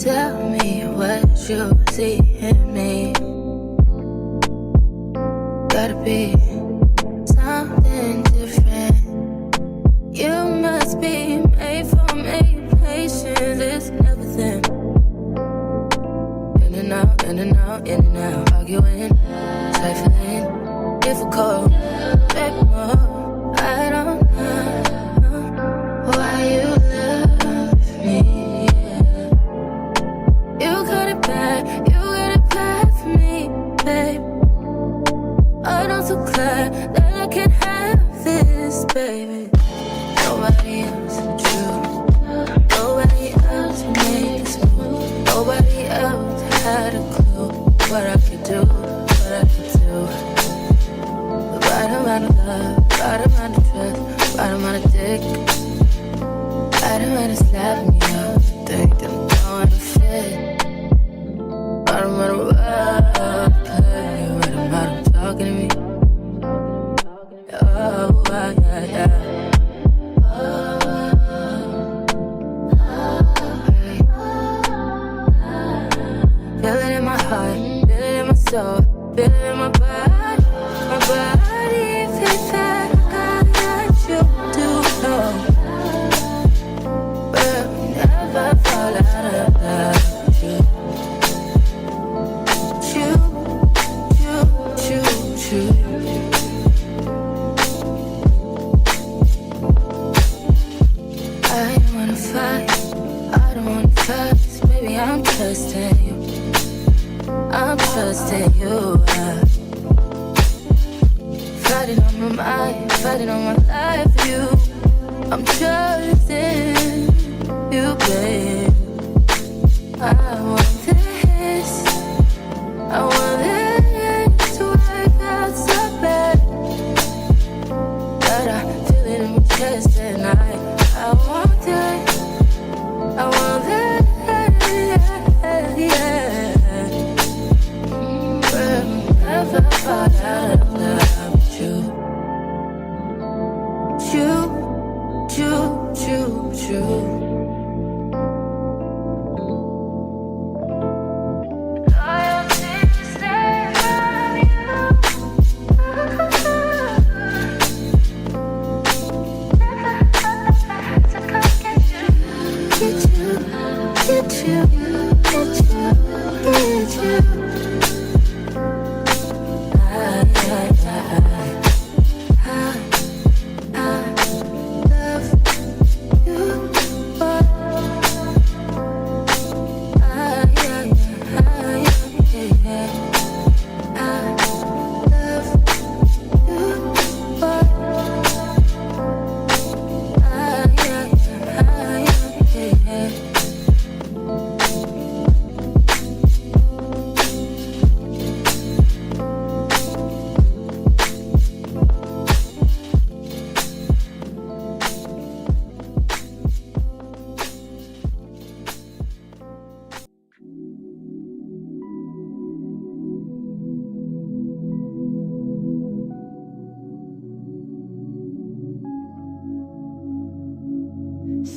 Tell me what you see in me. Gotta be something different. You must be made for me. Patience is never thin. In and out, in and out, in and out. Arguing, trifling, difficult. Baby, more. I don't know why you love me. You got it bad for me, babe. But I'm so glad that I can have this, baby. Nobody else, true. Nobody else made this move. Nobody else had a clue what I could do, what I could do. The right amount of love, right amount of trust, right amount of dick, right amount of slapping me up. Think that I'm going to fit. Right amount of love, right amount of talking to me. Oh, yeah, yeah. Feel it in my heart, feel it in my soul, feel it in my body, my body. Feel that you do know, but never fall out of love with you. I don't wanna fight, I don't wanna fuss. Baby, I'm trusting you, I'm trusting you. Fighting on my mind, fighting on my life for you. I'm trusting you, babe. I want this, I want this to work out so bad, but I feel it in my chest and I want that, I want that, yeah. But never fall out of love with you.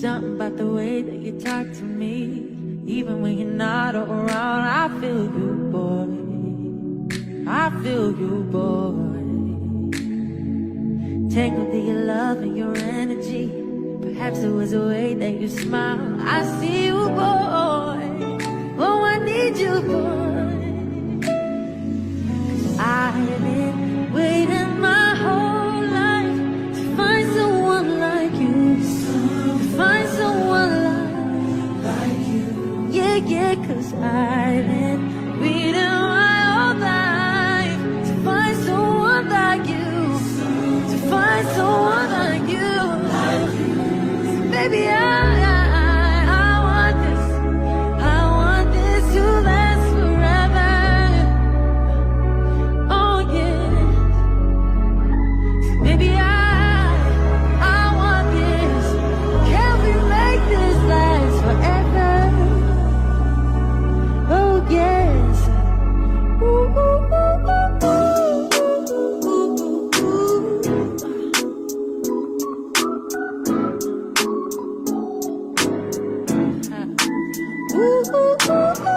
Something about the way that you talk to me, even when you're not around. I feel you, boy. I feel you, boy. Tangled in your love and your energy. Perhaps it was the way that you smile. I see you, boy. Oh, I need you, boy. 'Cause I've been waiting my whole life to find someone like you. Find someone like you. Yeah, yeah, 'cause I've been waiting my whole life to find someone like you. To find someone like you. Baby, I want this to last forever. Oh yeah. Baby, I want this. Can we make this last forever? Oh yes. Ooh, ooh, ooh, ooh, ooh, ooh, ooh. Ooh, ooh, ooh, ooh.